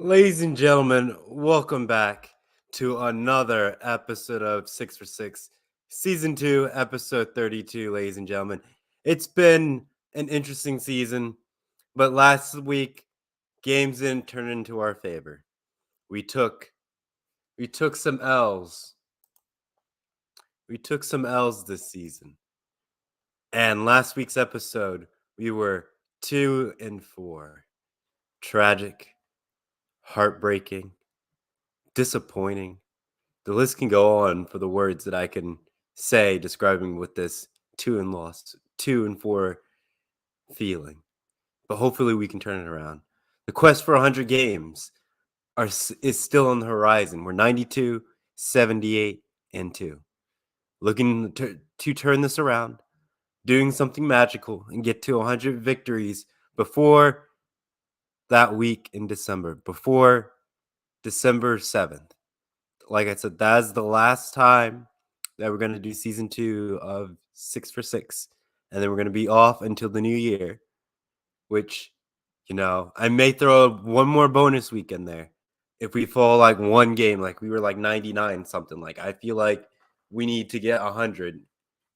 Ladies and gentlemen, welcome back to another episode of 6 for 6, Season 2, Episode 32, ladies and gentlemen. It's been an interesting season, but last week, games didn't turn into our favor. We took some L's. We took some L's this season. And last week's episode, we were 2-4. Tragic, heartbreaking, disappointing. The list can go on for the words that I can say describing what this 2-4 feeling. But hopefully we can turn it around. The quest for 100 games is still on the horizon. We're 92, 78, and 2. Looking to turn this around, doing something magical, and get to 100 victories before that week in December, before December 7th. Like I said, that's the last time that we're going to do season 2 of 6 for 6. And then we're going to be off until the new year, which, I may throw one more bonus week in there. If we fall like one game, like we were like 99 something, like I feel like we need to get 100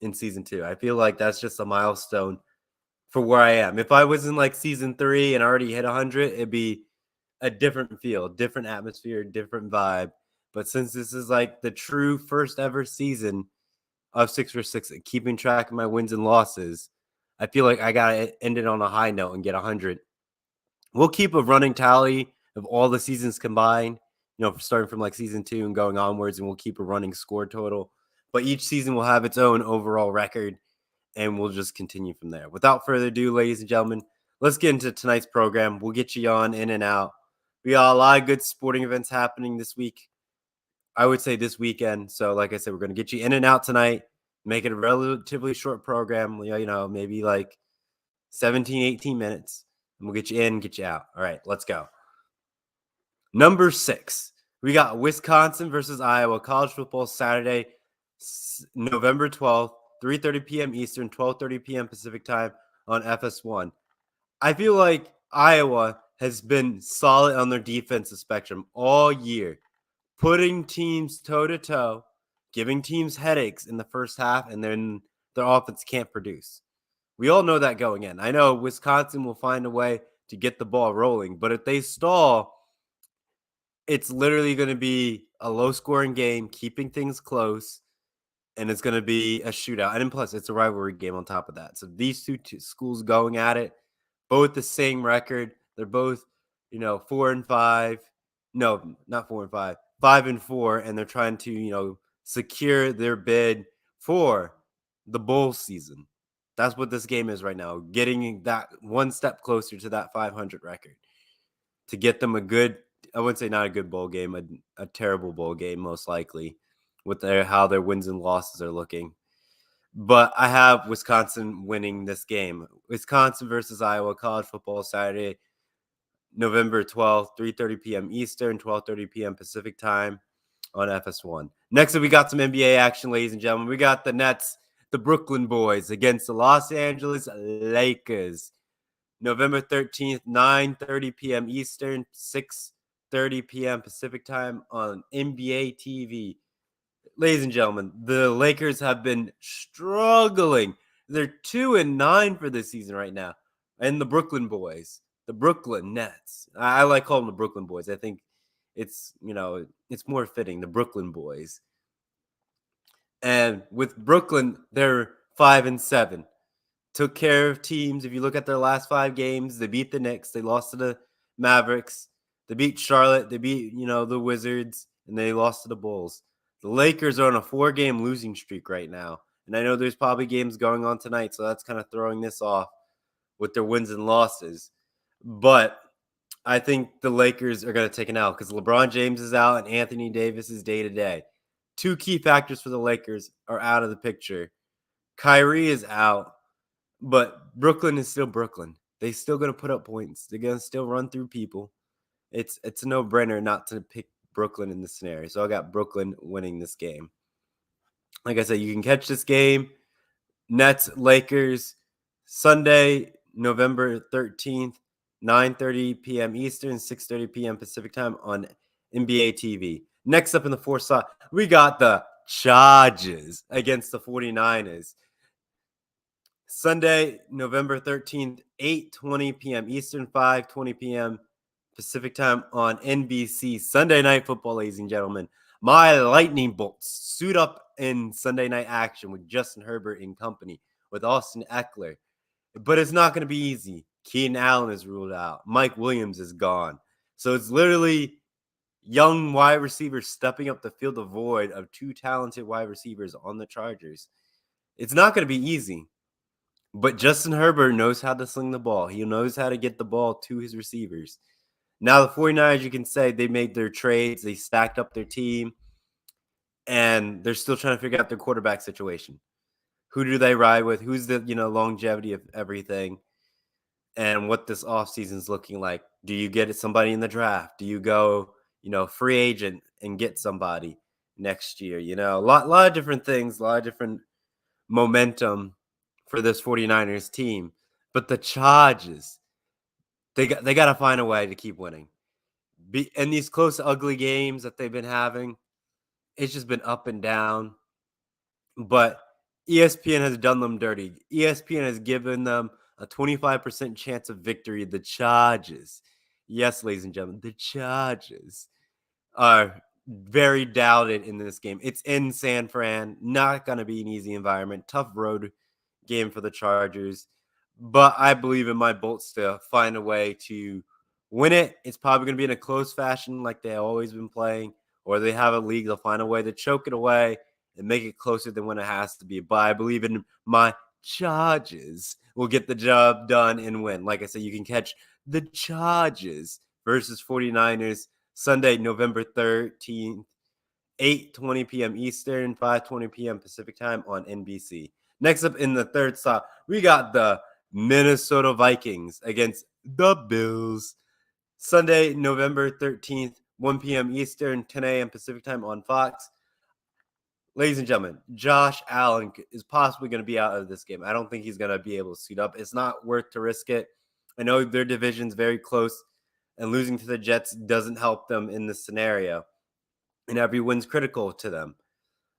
in season 2. I feel like that's just a milestone for where I am. If I was in like season 3 and already hit 100, it'd be a different feel, different atmosphere, different vibe. But since this is like the true first ever season of 6 for 6, keeping track of my wins and losses, I feel like I got to end it on a high note and get 100. We'll keep a running tally of all the seasons combined, starting from like season 2 and going onwards, and we'll keep a running score total. But each season will have its own overall record, and we'll just continue from there. Without further ado, ladies and gentlemen, let's get into tonight's program. We'll get you on in and out. We got a lot of good sporting events happening this week. I would say this weekend. So, like I said, we're going to get you in and out tonight, make it a relatively short program, maybe like 17, 18 minutes. And we'll get you in, get you out. All right, let's go. Number 6, we got Wisconsin versus Iowa college football Saturday, November 12th, 3:30 p.m. Eastern, 12:30 p.m. Pacific time on FS1. I feel like Iowa has been solid on their defensive spectrum all year, putting teams toe-to-toe, giving teams headaches in the first half, and then their offense can't produce. We all know that going in. I know Wisconsin will find a way to get the ball rolling, but if they stall, it's literally going to be a low-scoring game, keeping things close, and it's going to be a shootout. And plus, it's a rivalry game on top of that. So these two schools going at it, both the same record. They're both, 4-5. No, not 4-5. 5-4, and they're trying to, secure their bid for the bowl season. That's what this game is right now, getting that one step closer to that 500 record to get them a good, I wouldn't say not a good bowl game, a terrible bowl game, most likely, with how their wins and losses are looking. But I have Wisconsin winning this game. Wisconsin versus Iowa college football Saturday, November 12th, 3:30 p.m. Eastern, 12:30 p.m. Pacific time on FS1. Next up, we got some NBA action, ladies and gentlemen. We got the Nets, the Brooklyn Boys against the Los Angeles Lakers. November 13th, 9:30 p.m. Eastern, 6:30 p.m. Pacific time on NBA TV. Ladies and gentlemen, the Lakers have been struggling. They're 2-9 for this season right now. And the Brooklyn Boys, the Brooklyn Nets. I like calling them the Brooklyn Boys. I think it's more fitting, the Brooklyn Boys. And with Brooklyn, they're 5-7. Took care of teams. If you look at their last 5 games, they beat the Knicks, they lost to the Mavericks, they beat Charlotte, they beat, the Wizards, and they lost to the Bulls. The Lakers are on a 4-game losing streak right now. And I know there's probably games going on tonight, so that's kind of throwing this off with their wins and losses. But I think the Lakers are going to take an L because LeBron James is out and Anthony Davis is day-to-day. 2 key factors for the Lakers are out of the picture. Kyrie is out, but Brooklyn is still Brooklyn. They still going to put up points. They're going to still run through people. It's a no-brainer not to pick Brooklyn in this scenario. So I got Brooklyn winning this game. Like I said, you can catch this game. Nets, Lakers, Sunday, November 13th, 9:30 p.m. Eastern, 6:30 p.m. Pacific time on NBA TV. Next up in the fourth slot, we got the Chargers against the 49ers. Sunday, November 13th, 8:20 p.m. Eastern, 5:20 p.m. Pacific time on NBC. Sunday Night Football, ladies and gentlemen. My Lightning Bolts suit up in Sunday night action with Justin Herbert in company with Austin Eckler. But it's not going to be easy. Keenan Allen is ruled out. Mike Williams is gone. So it's literally young wide receivers stepping up to fill the void of two talented wide receivers on the Chargers. It's not going to be easy. But Justin Herbert knows how to sling the ball. He knows how to get the ball to his receivers. Now, the 49ers, you can say they made their trades. They stacked up their team. And they're still trying to figure out their quarterback situation. Who do they ride with? Who's the longevity of everything? And what this offseason is looking like. Do you get somebody in the draft? Do you go, free agent and get somebody next year? A lot of different things, a lot of different momentum for this 49ers team. But the Chargers, they got to find a way to keep winning. In these close, ugly games that they've been having, it's just been up and down. But ESPN has done them dirty. ESPN has given them a 25% chance of victory. The Chargers, yes, ladies and gentlemen, the Chargers are very doubted in this game. It's in San Fran. Not going to be an easy environment. Tough road game for the Chargers. But I believe in my Bolts to find a way to win it. It's probably going to be in a close fashion like they've always been playing. Or they have a league. They'll find a way to choke it away and make it closer than when it has to be. But I believe in my Chargers will get the job done and win. Like I said, you can catch the Chargers versus 49ers Sunday, November 13th, 8:20 p.m. Eastern, 5:20 p.m. Pacific time on NBC. Next up in the third slot, we got the Minnesota Vikings against the Bills. Sunday, November 13th, 1 p.m. Eastern, 10 a.m. Pacific time on Fox. Ladies and gentlemen, Josh Allen is possibly going to be out of this game. I don't think he's going to be able to suit up. It's not worth to risk it. I know their division's very close, and losing to the Jets doesn't help them in this scenario. And every win's critical to them.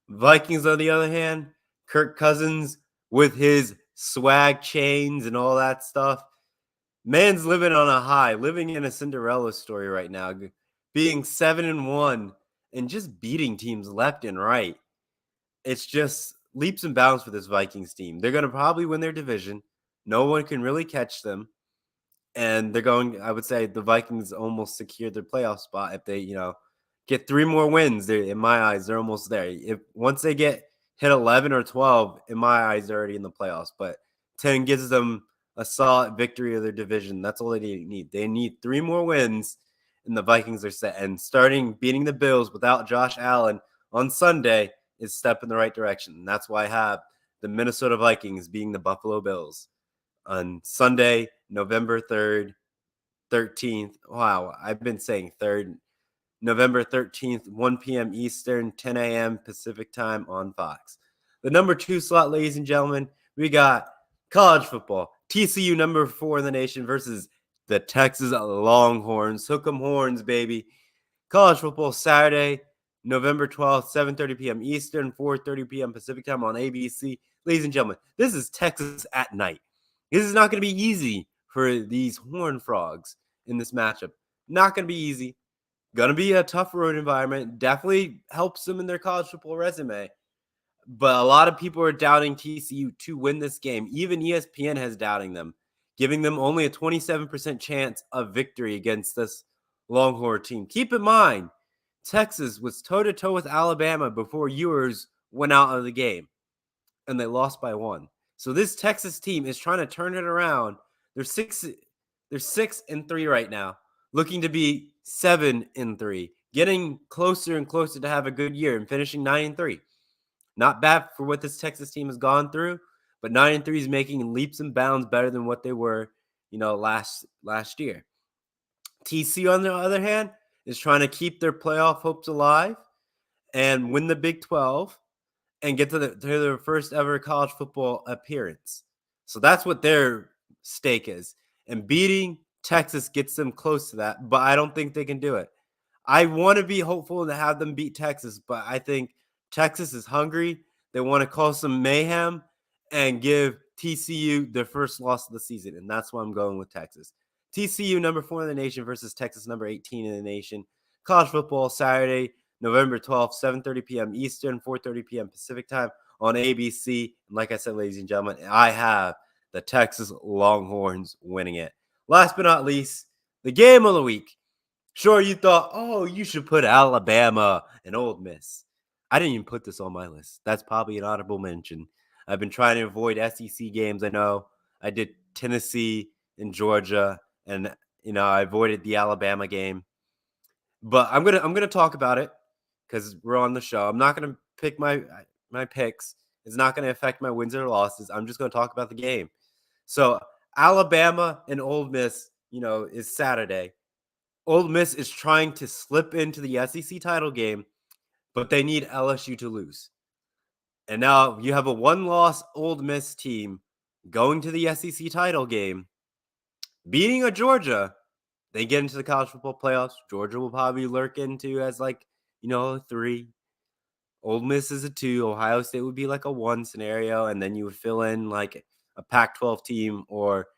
Vikings, on the other hand, Kirk Cousins with his swag chains and all that stuff. Man's living on a high, living in a Cinderella story right now, being 7-1 and just beating teams left and right. It's just leaps and bounds for this Vikings team. They're going to probably win their division. No one can really catch them. And they're going, I would say the Vikings almost secured their playoff spot. If they, get 3 more wins, in my eyes, they're almost there. Once they hit 11 or 12, in my eyes, they're already in the playoffs. But 10 gives them a solid victory of their division. That's all they need. They need 3 more wins, and the Vikings are set. And starting beating the Bills without Josh Allen on Sunday is a step in the right direction. And that's why I have the Minnesota Vikings being the Buffalo Bills on Sunday, November 3rd, 13th. Wow, I've been saying 3rd. November 13th, 1 p.m. Eastern, 10 a.m. Pacific time on Fox. The number 2 slot, ladies and gentlemen, we got college football. TCU number 4 in the nation versus the Texas Longhorns. Hook 'em horns, baby. College football Saturday, November 12th, 7:30 p.m. Eastern, 4:30 p.m. Pacific time on ABC. Ladies and gentlemen, this is Texas at night. This is not going to be easy for these Horned Frogs in this matchup. Not going to be easy. Going to be a tough road environment. Definitely helps them in their college football resume. But a lot of people are doubting TCU to win this game. Even ESPN has doubting them, giving them only a 27% chance of victory against this Longhorn team. Keep in mind, Texas was toe-to-toe with Alabama before Ewers went out of the game, and they lost by 1. So this Texas team is trying to turn it around. They're 6-3 right now, looking to be 7-3, getting closer and closer to have a good year and finishing 9-3. Not bad for what this Texas team has gone through, but 9-3 is making leaps and bounds better than what they were, last year. TCU, on the other hand, is trying to keep their playoff hopes alive and win the Big 12 and get to their first ever college football appearance. So that's what their stake is. And beating Texas gets them close to that, but I don't think they can do it. I want to be hopeful to have them beat Texas, but I think Texas is hungry. They want to cause some mayhem and give TCU their first loss of the season, and that's why I'm going with Texas. TCU number 4 in the nation versus Texas number 18 in the nation. College football Saturday, November 12th, 7:30 p.m. Eastern, 4:30 p.m. Pacific time on ABC. And like I said, ladies and gentlemen, I have the Texas Longhorns winning it. Last but not least, the game of the week. Sure, you thought, oh, you should put Alabama and Ole Miss. I didn't even put this on my list. That's probably an honorable mention. I've been trying to avoid SEC games. I know I did Tennessee and Georgia, and I avoided the Alabama game. But I'm gonna talk about it because we're on the show. I'm not gonna pick my picks. It's not gonna affect my wins or losses. I'm just gonna talk about the game. So Alabama and Ole Miss, is Saturday. Ole Miss is trying to slip into the SEC title game, but they need LSU to lose. And now you have a one-loss Ole Miss team going to the SEC title game, beating a Georgia. They get into the college football playoffs. Georgia will probably lurk into as a 3. Ole Miss is a 2. Ohio State would be like a 1 scenario, and then you would fill in like a Pac-12 team or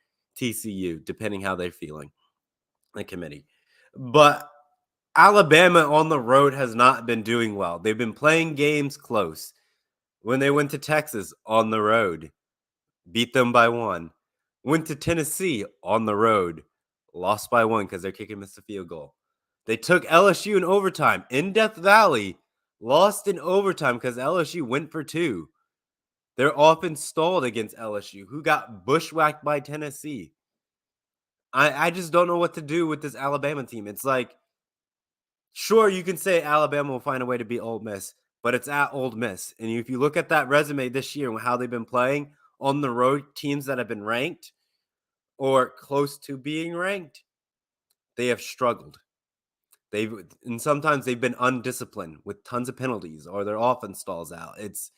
TCU, depending how they're feeling, the committee. But Alabama on the road has not been doing well. They've been playing games close. When they went to Texas on the road, beat them by 1. Went to Tennessee on the road, lost by 1 because their kicker missed a field goal. They took LSU in overtime in Death Valley, lost in overtime because LSU went for 2. Their offense stalled against LSU, who got bushwhacked by Tennessee. I just don't know what to do with this Alabama team. It's like, sure, you can say Alabama will find a way to beat Ole Miss, but it's at Ole Miss. And if you look at that resume this year and how they've been playing on the road, teams that have been ranked or close to being ranked, they have struggled. And sometimes they've been undisciplined with tons of penalties or their offense stalls out. It's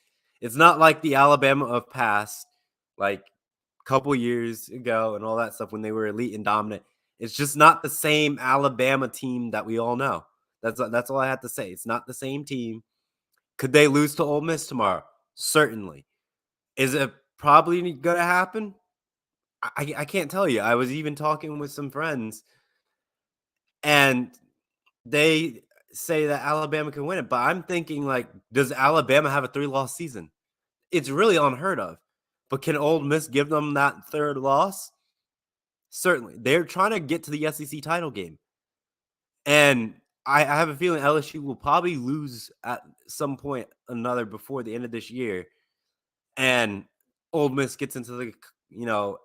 not like the Alabama of past, like a couple years ago and all that stuff when they were elite and dominant. It's just not the same Alabama team that we all know. That's all I have to say. It's not the same team. Could they lose to Ole Miss tomorrow? Certainly. Is it probably going to happen? I can't tell you. I was even talking with some friends, and they say that Alabama can win it. But I'm thinking, does Alabama have a 3-loss season? It's really unheard of. But can Ole Miss give them that 3rd loss? Certainly. They're trying to get to the SEC title game. And I have a feeling LSU will probably lose at some point or another before the end of this year. And Ole Miss gets into the,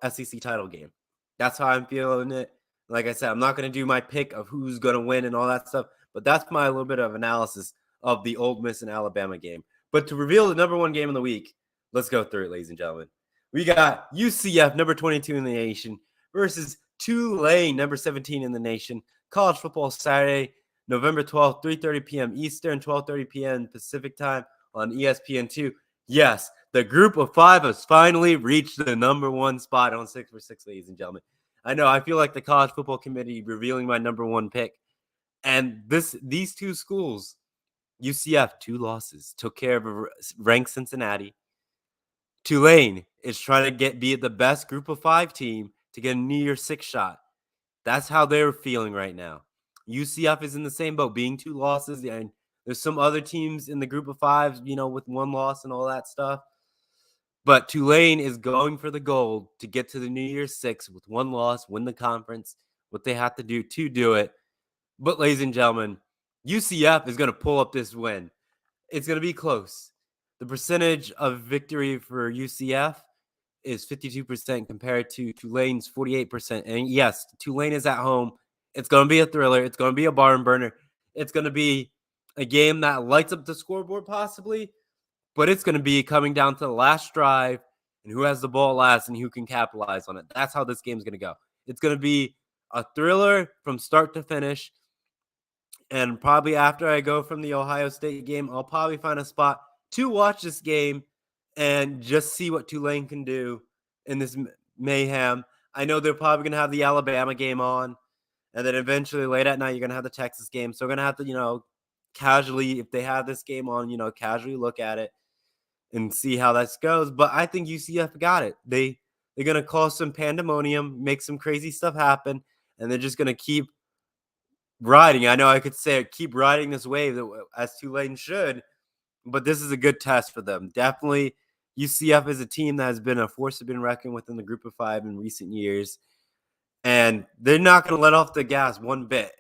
SEC title game. That's how I'm feeling it. Like I said, I'm not going to do my pick of who's going to win and all that stuff, but that's my little bit of analysis of the Ole Miss and Alabama game. But to reveal the number 1 game of the week, let's go through it, ladies and gentlemen. We got UCF, number 22 in the nation, versus Tulane, number 17 in the nation. College football Saturday, November 12th, 3:30 p.m. Eastern, 12:30 p.m. Pacific time on ESPN2. Yes, the group of 5 has finally reached the number 1 spot on 6 for 6, ladies and gentlemen. I know, I feel like the college football committee revealing my number 1 pick. And these 2 schools, UCF, 2 losses, took care of ranked Cincinnati. Tulane is trying to be the best group of 5 team to get a New Year's 6 shot. That's how they're feeling right now. UCF is in the same boat, being 2 losses. And there's some other teams in the group of 5, with 1 loss and all that stuff. But Tulane is going for the gold to get to the New Year's 6 with 1 loss, win the conference, what they have to do it. But ladies and gentlemen, UCF is going to pull up this win. It's going to be close. The percentage of victory for UCF is 52% compared to Tulane's 48%. And yes, Tulane is at home. It's going to be a thriller. It's going to be a barn burner. It's going to be a game that lights up the scoreboard possibly, but it's going to be coming down to the last drive and who has the ball last and who can capitalize on it. That's how this game's going to go. It's going to be a thriller from start to finish. And probably after I go from the Ohio State game, I'll probably find a spot to watch this game and just see what Tulane can do in this mayhem. I know they're probably going to have the Alabama game on. And then eventually late at night, you're going to have the Texas game. So we're going to have to, casually, if they have this game on, casually look at it and see how that goes. But I think UCF got it. They're going to cause some pandemonium, make some crazy stuff happen, and they're just going to keep riding. I know I could say it, keep riding this wave as Tulane should, but this is a good test for them. Definitely, UCF is a team that has been a force to be reckoned with in the Group of Five in recent years, and they're not going to let off the gas one bit.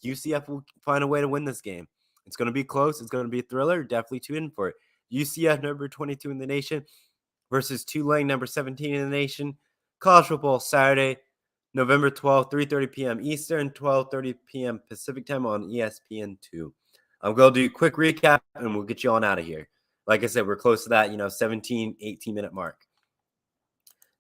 UCF will find a way to win this game. It's going to be close. It's going to be a thriller. Definitely tune in for it. UCF number 22 in the nation versus Tulane number 17 in the nation. College football Saturday, November 12th, 3:30 p.m. Eastern, 12:30 p.m. Pacific time on ESPN2. I'm going to do a quick recap, and we'll get you on out of here. Like I said, we're close to that, 17, 18-minute mark.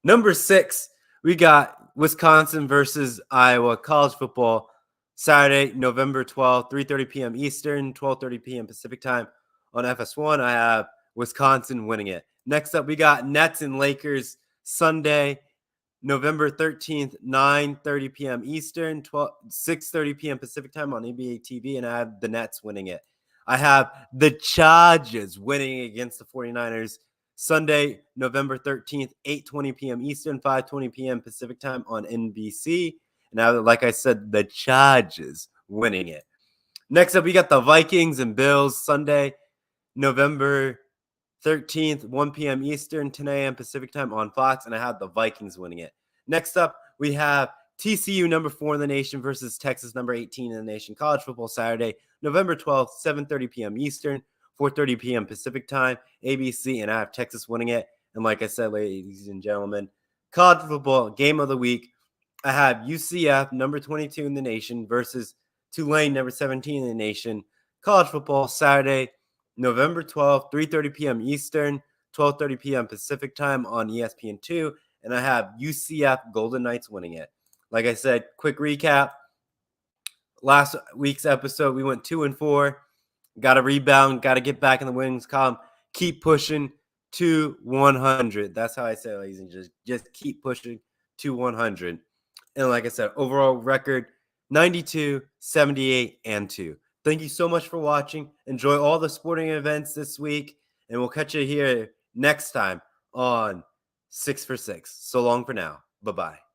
Number 6, we got Wisconsin versus Iowa college football Saturday, November 12th, 3:30 p.m. Eastern, 12:30 p.m. Pacific time on FS1. I have Wisconsin winning it. Next up, we got Nets and Lakers Sunday, November 13th, 9:30 p.m. Eastern, 6:30 p.m. Pacific time on NBA TV, and I have the Nets winning it. I have the Chargers winning against the 49ers Sunday, November 13th, 8:20 p.m. Eastern, 5:20 p.m. Pacific time on NBC. And like I said, the Chargers winning it. Next up, we got the Vikings and Bills Sunday, November 13th, 1 p.m. Eastern, 10 a.m. Pacific time on Fox, and I have the Vikings winning it. Next up, we have TCU number 4 in the nation versus Texas number 18 in the nation. College football Saturday, November 12th, 7:30 p.m. Eastern, 4:30 p.m. Pacific time, ABC, and I have Texas winning it. And like I said, ladies and gentlemen, college football game of the week, I have UCF number 22 in the nation versus Tulane number 17 in the nation. College football Saturday, November 12th, 3:30 p.m. Eastern, 12:30 p.m. Pacific time on ESPN2, and I have UCF Golden Knights winning it. Like I said, quick recap. Last week's episode, we went 2-4. Got to rebound, got to get back in the wins column. Keep pushing to 100. That's how I say it, ladies and gentlemen. Just keep pushing to 100. And like I said, overall record 92, 78, and 2. Thank you so much for watching. Enjoy all the sporting events this week, and we'll catch you here next time on 6 for 6. So long for now. Bye-bye.